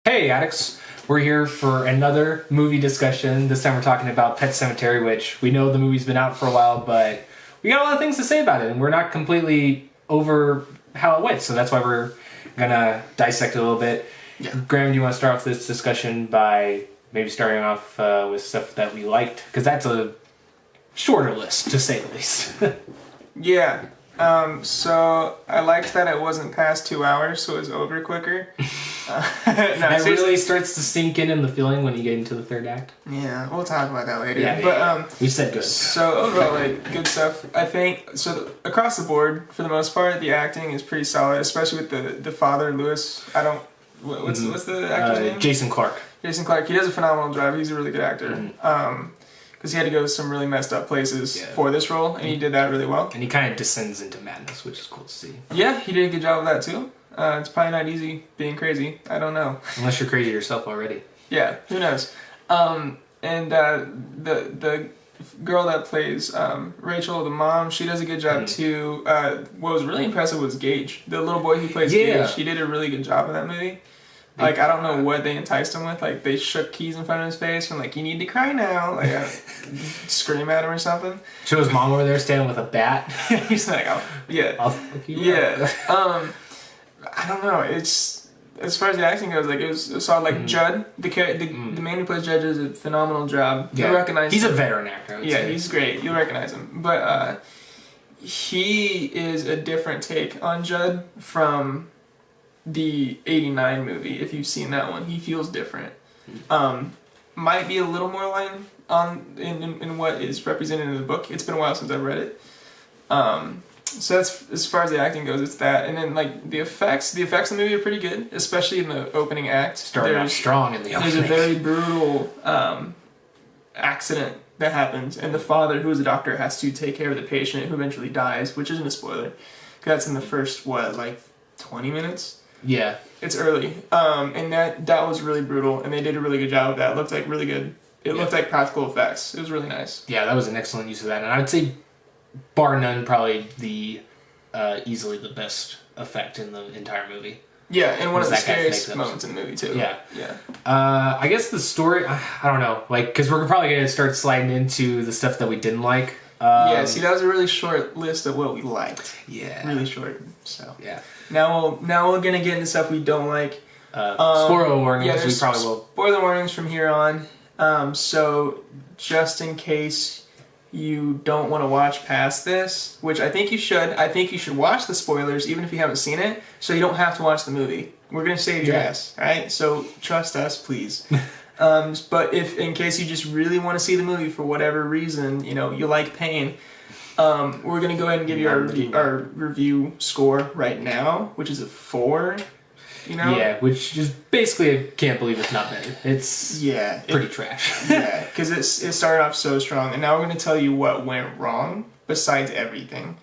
Hey Addicts, we're here for another movie discussion. This time we're talking about Pet Sematary, which we know the movie's been out for a while, but we got a lot of things to say about it, and we're not completely over how it went, so that's why we're gonna dissect it a little bit. Yeah. Graham, do you want to start off this discussion by maybe starting off with stuff that we liked? Because that's a shorter list, to say the least. Yeah. So I liked that it wasn't past 2 hours, so it was over quicker. No, It really starts to sink in the feeling when you get into the third act. Yeah, we'll talk about that later. Yeah. We said good. So overall, good stuff. I think across the board, for the most part, the acting is pretty solid, especially with the father, Lewis. What's the actor's name? Jason Clarke. Jason Clarke. He does a phenomenal job. He's a really good actor. Because he had to go to some really messed up places for this role, and he did that really well. And he kind of descends into madness, which is cool to see. Yeah, he did a good job of that too. It's probably not easy being crazy. I don't know. Unless you're crazy yourself already. Yeah, who knows? The girl that plays Rachel, the mom, she does a good job too. What was really impressive was Gage, the little boy who plays Gage. He did a really good job in that movie. I don't know what they enticed him with. They shook keys in front of his face and you need to cry now. Scream at him or something. Show his mom over there standing with a bat. He's like, oh, yeah. I'll fuck you yeah. I don't know. It's, as far as the acting goes, it was solid. Judd, the man who plays Judd, does a phenomenal job. Yeah. You'll recognize He's him. a veteran actor, I would say. He's great. You'll recognize him. But he is a different take on Judd from the 89 movie. If you've seen that one, he feels different. Might be a little more line in what is represented in the book. It's been a while since I've read it. So that's, as far as the acting goes, it's that. And then the effects in the movie are pretty good, especially in the opening act. Starting off strong in the opening. There's a very brutal accident that happens, and the father, who is a doctor, has to take care of the patient who eventually dies, which isn't a spoiler. 'Cause that's in the first 20 minutes. Yeah. It's early. And that was really brutal, and they did a really good job of that. It looked like really good. It looked like practical effects. It was really nice. Yeah, that was an excellent use of that. And I would say, bar none, probably easily the best effect in the entire movie. Yeah, and one of the scariest moments in the movie, too. Yeah. Yeah. I guess the story, I don't know. Because we're probably going to start sliding into the stuff that we didn't like. Yeah, see, that was a really short list of what we liked. Yeah. Really short. So yeah. Now we're gonna get into stuff we don't like. Spoiler warnings. Yeah, we probably will. Spoiler warnings from here on. So just in case you don't want to watch past this, which I think you should. I think you should watch the spoilers even if you haven't seen it, so you don't have to watch the movie. We're gonna save your ass, all right? So trust us, please. But if, in case you just really want to see the movie for whatever reason, you like pain, we're going to go ahead and give you our review score right now, which is a 4, Yeah, which is basically, I can't believe it's not better. It's pretty trash. Yeah, because it started off so strong, and now we're going to tell you what went wrong, besides everything.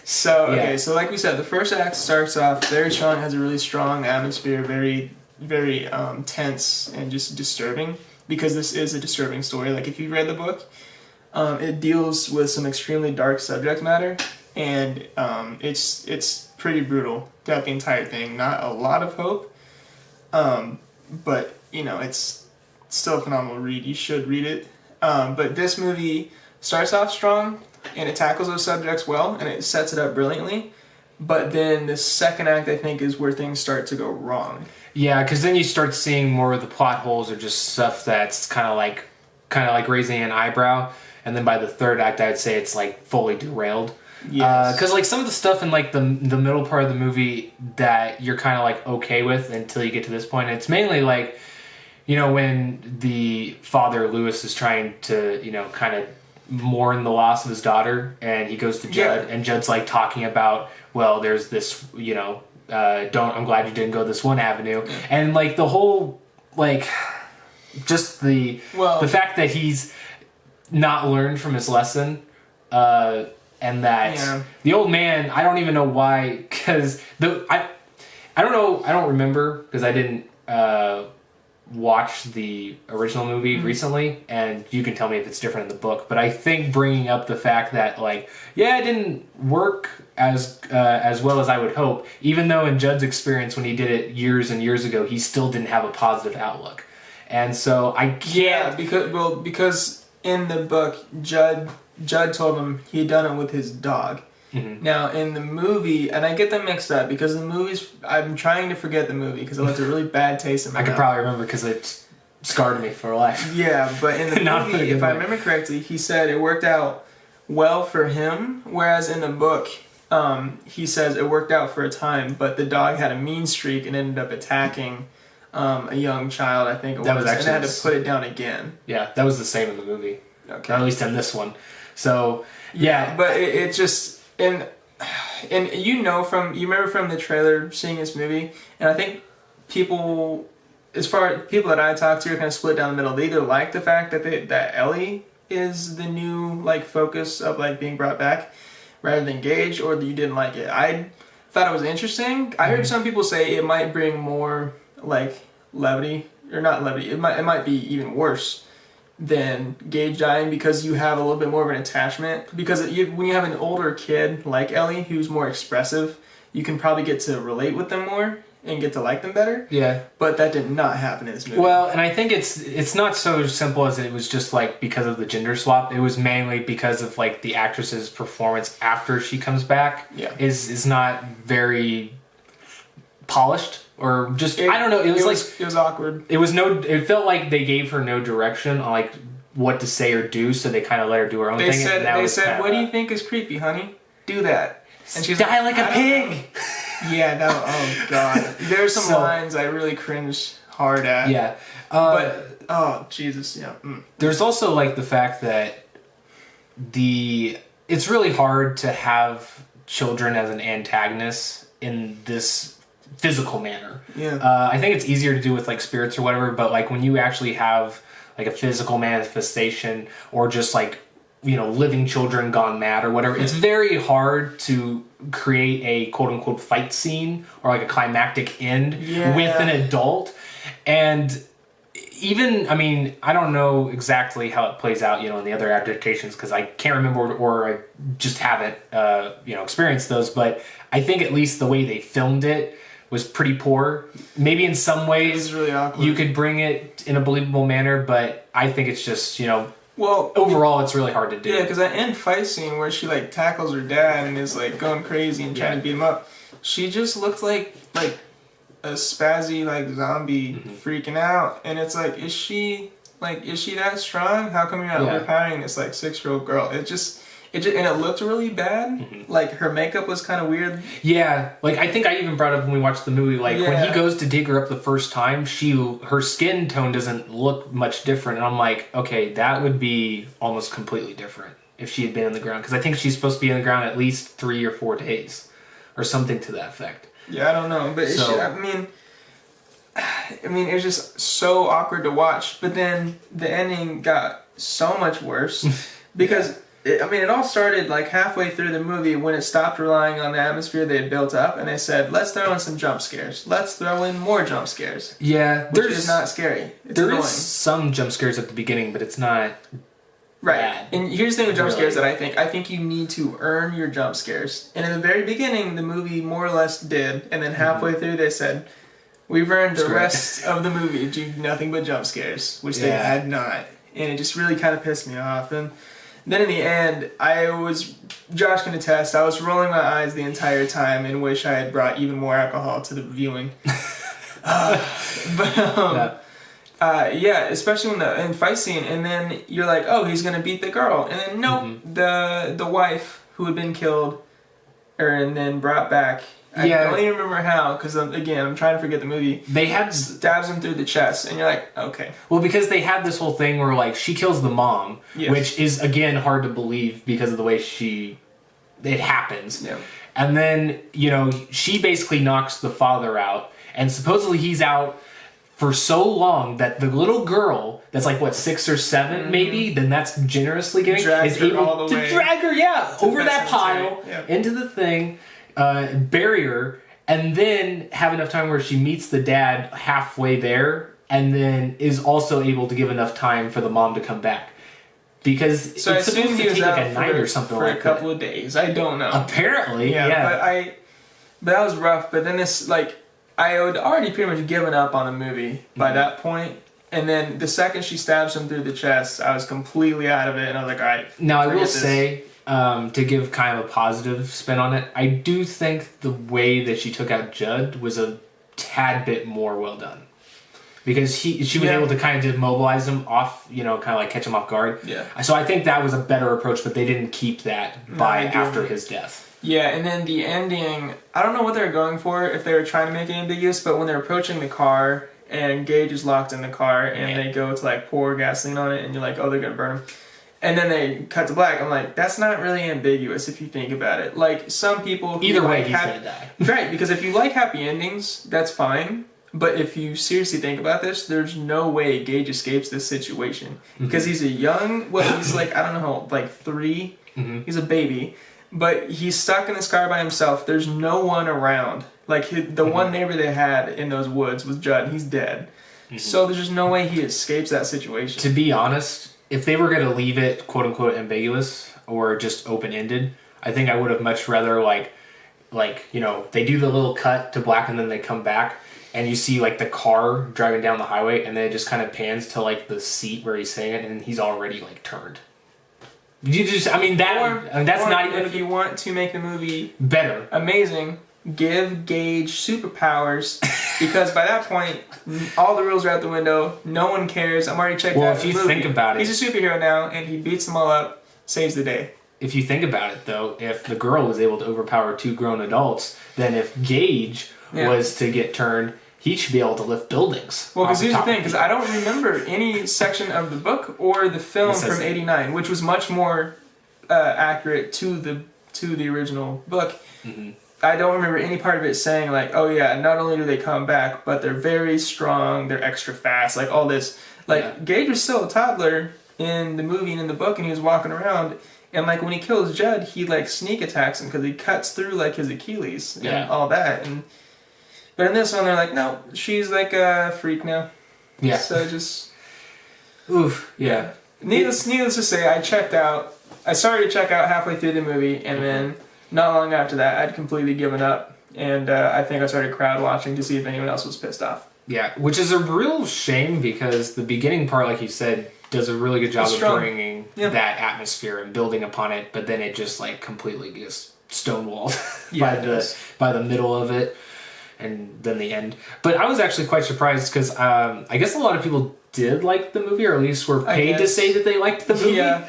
So, okay, so like we said, the first act starts off very strong, has a really strong atmosphere, very tense and just disturbing, because this is a disturbing story. If you read the book, it deals with some extremely dark subject matter, and it's pretty brutal throughout the entire thing. Not a lot of hope, but it's still a phenomenal read. You should read it. But this movie starts off strong, and it tackles those subjects well, and it sets it up brilliantly. But then the second act, I think, is where things start to go wrong. Yeah, because then you start seeing more of the plot holes or just stuff that's kind of like raising an eyebrow. And then by the third act, I'd say it's fully derailed. Yes. Because some of the stuff in the middle part of the movie that you're kind of okay with until you get to this point, it's mainly when the father Lewis is trying to kind of mourn the loss of his daughter, and he goes to Judd, and Judd's talking about, well, there's this I'm glad you didn't go this one avenue, and the whole just the fact that he's not learned from his lesson, and that the old man, I don't even know why, because I don't know, I don't remember, because I didn't watched the original movie recently, and you can tell me if it's different in the book, but I think bringing up the fact that, like, yeah, it didn't work as well as I would hope, even though in Judd's experience when he did it years and years ago, he still didn't have a positive outlook. And so I can't... Yeah, because in the book, Judd told him he had done it with his dog. Mm-hmm. Now, in the movie, and I get them mixed up because the movies, I'm trying to forget the movie because it left a really bad taste in my mouth. I could probably remember because it scarred me for life. Yeah, but in the movie, if I remember correctly, he said it worked out well for him, whereas in the book, he says it worked out for a time, but the dog had a mean streak and ended up attacking a young child, I think it was, and had to put it down again. Yeah, that was the same in the movie. Okay. Or at least in this one. So, yeah. But it just... And you remember from the trailer seeing this movie, and I think people that I talked to are kind of split down the middle. They either like the fact that Ellie is the new like focus of like being brought back rather than Gage, or you didn't like it. I thought it was interesting. I heard some people say it might bring more like levity, or not levity. It might be even worse than Gage dying because you have a little bit more of an attachment. Because when you have an older kid like Ellie who's more expressive, you can probably get to relate with them more and get to like them better. Yeah. But that did not happen in this movie. Well, and I think it's not so simple as it was just like because of the gender swap. It was mainly because of like the actress's performance after she comes back. Yeah. Is not very polished. Or just I don't know. It was awkward. It felt like they gave her no direction on like what to say or do, so they kind of let her do her own thing. They said, "What do you think is creepy, honey? Do that." And she's die like a pig. Yeah. No. Oh God. There's some lines I really cringed hard at. Yeah. But oh Jesus. Yeah. Mm. There's also like the fact that it's really hard to have children as an antagonist in this physical manner. Yeah. I think it's easier to do with like spirits or whatever, but like when you actually have like a physical manifestation or just like, you know, living children gone mad or whatever, it's very hard to create a quote unquote fight scene or like a climactic end with an adult. And even, I mean, I don't know exactly how it plays out, you know, in the other adaptations because I can't remember or I just haven't, experienced those, but I think at least the way they filmed it was pretty poor. Maybe in some ways it was really awkward. You could bring it in a believable manner, but I think it's just, well, overall it's really hard to do. Yeah, because that end fight scene where she like tackles her dad and is like going crazy and trying to beat him up, she just looked like a spazzy like zombie freaking out, and it's like, is she that strong? How come you're not overpowering this like 6-year-old girl? And it looked really bad. Like, her makeup was kind of weird. Yeah. Like, I think I even brought up when we watched the movie, like, when he goes to dig her up the first time, her skin tone doesn't look much different. And I'm like, okay, that would be almost completely different if she had been in the ground. Because I think she's supposed to be in the ground at least 3 or 4 days. Or something to that effect. Yeah, I don't know. But, I mean, it was just so awkward to watch. But then the ending got so much worse. Because... It all started like halfway through the movie when it stopped relying on the atmosphere they had built up, and they said, let's throw in some jump scares. Let's throw in more jump scares. Yeah. Which is not scary. It's annoying. There is some jump scares at the beginning, but it's not bad. And here's the thing with jump scares that I think you need to earn your jump scares. And in the very beginning, the movie more or less did, and then halfway through they said, we've earned the rest of the movie to do nothing but jump scares, which they had not. And it just really kind of pissed me off. And then in the end, Josh can attest, I was rolling my eyes the entire time and wish I had brought even more alcohol to the viewing. Especially when the fight scene, and then you're like, oh, he's going to beat the girl. And then, nope, the wife who had been killed, and then brought back, I don't even remember how, because again, I'm trying to forget the movie. Stabs him through the chest, and you're like, okay. Well, because they had this whole thing where like she kills the mom, which is again hard to believe because of the way it happens. Yeah. And then she basically knocks the father out, and supposedly he's out for so long that the little girl that's like what 6 or 7 maybe, then that's generously giving, is able to drag her over that pile into the thing. Bury her, and then have enough time where she meets the dad halfway there and then is also able to give enough time for the mom to come back. Because so it's supposed to take like a night or something like that. For a couple of days. I don't know. Apparently, yeah. But that was rough. But then this, like, I had already pretty much given up on the movie by that point. And then the second she stabs him through the chest, I was completely out of it. And I was like, all right. Now, I will say, to give kind of a positive spin on it, I do think the way that she took out Judd was a tad bit more well done. Because she was able to kind of demobilize him off, kind of like catch him off guard. Yeah. So I think that was a better approach, but they didn't keep that after his death. Yeah, and then the ending, I don't know what they were going for, if they were trying to make it ambiguous, but when they're approaching the car and Gage is locked in the car and they go to like pour gasoline on it and you're like, oh, they're going to burn him. And then they cut to black. I'm like, that's not really ambiguous if you think about it. Like, some people... Either way, he's going to die. Right, because if you like happy endings, that's fine. But if you seriously think about this, there's no way Gage escapes this situation. Because he's a young... Well, he's like, I don't know how old, like 3? He's a baby. But he's stuck in this car by himself. There's no one around. Like, the one neighbor they had in those woods was Judd. He's dead. So there's just no way he escapes that situation. To be honest, if they were going to leave it, quote-unquote, ambiguous or just open-ended, I think I would have much rather, like they do the little cut to black and then they come back and you see, like, the car driving down the highway and then it just kind of pans to, like, the seat where he's saying it and he's already, like, turned. That's not even... If you want to make the movie... better. Amazing... Give Gage superpowers, because by that point, all the rules are out the window. No one cares. I'm already checked out. Well, if you think about it, he's a superhero now, and he beats them all up, saves the day. If you think about it, though, if the girl was able to overpower 2 grown adults, then if Gage was to get turned, he should be able to lift buildings. Well, because here's the thing, because I don't remember any section of the book or the film from '89, which was much more accurate to the original book. I don't remember any part of it saying, like, oh yeah, not only do they come back, but they're very strong, they're extra fast, like all this. Like, Gage was still a toddler in the movie and in the book, and he was walking around, and like when he kills Judd, he like sneak attacks him because he cuts through like his Achilles and all that. But in this one, they're like, no, she's like a freak now. Yeah. So just... Oof, yeah. Needless to say, I checked out. I started to check out halfway through the movie, and then... Not long after that, I'd completely given up, and I think I started crowd watching to see if anyone else was pissed off. Yeah, which is a real shame because the beginning part, like you said, does a really good job of bringing that atmosphere and building upon it, but then it just like completely gets stonewalled by the middle of it, and then the end. But I was actually quite surprised because I guess a lot of people did like the movie, or at least were paid to say that they liked the movie. Yeah.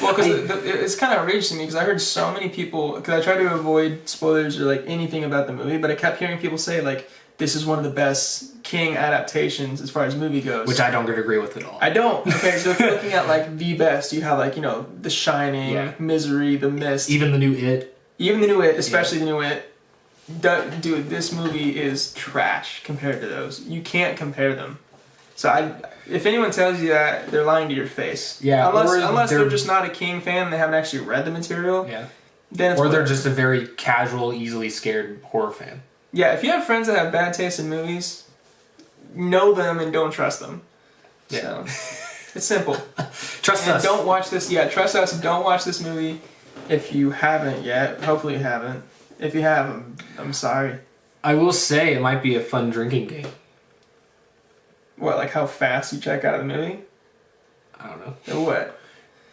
Well, because it's kind of outrageous to me, because I heard so many people, because I tried to avoid spoilers or like anything about the movie, but I kept hearing people say like, this is one of the best King adaptations as far as movie goes. Which I don't agree with at all. I don't. Okay, so if you're looking at like the best, you have like, The Shining, Misery, The Mist. Even the new It. Especially the new It. Dude, this movie is trash compared to those. You can't compare them. So if anyone tells you that, they're lying to your face. Yeah. Unless they're just not a King fan and they haven't actually read the material. Yeah. Then it's they're just a very casual, easily scared horror fan. Yeah, if you have friends that have bad taste in movies, know them and don't trust them. Yeah. So, it's simple. Trust us. Don't watch this. Yeah, trust us. Don't watch this movie if you haven't yet. Hopefully you haven't. If you have, I'm sorry. I will say it might be a fun drinking game. What, like how fast you check out of the movie? I don't know. Or what?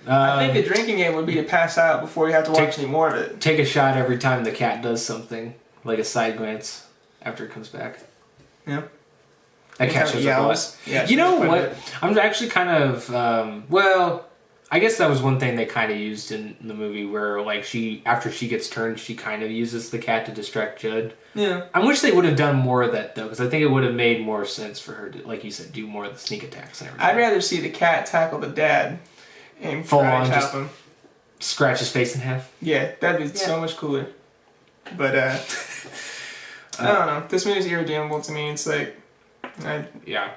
I think the drinking game would be to pass out before you have to watch any more of it. Take a shot every time the cat does something, like a side glance after it comes back. Yeah. That cat shows up a lot. Yeah, you know what? I'm actually kind of, I guess that was one thing they kind of used in the movie where, like, after she gets turned, she kind of uses the cat to distract Judd. Yeah. I wish they would have done more of that, though, because I think it would have made more sense for her to, like you said, do more of the sneak attacks and everything. I'd rather see the cat tackle the dad and full on just him. Scratch his face in half. Yeah, that'd be so much cooler. But, I don't know. This movie's irredeemable to me. It's like,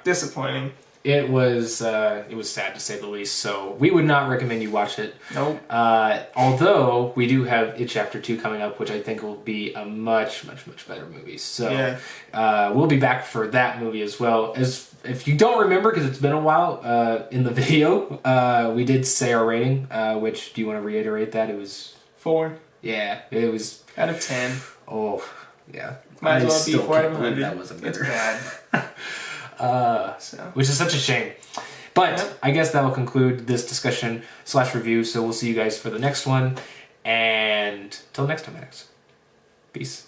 disappointing. It was sad to say the least, so we would not recommend you watch it. Nope. Although we do have It Chapter 2 coming up, which I think will be a much, much, much better movie. So we'll be back for that movie as well. As if you don't remember, because it's been a while, in the video, we did say our rating, which, do you want to reiterate that? It was... 4. Yeah, it was... Out of 10. Oh, yeah. Might as well be 4 out of 100. That wasn't better. It's bad. Which is such a shame. But I guess that will conclude this discussion / review. So we'll see you guys for the next one. And till next time, Addicts. Peace.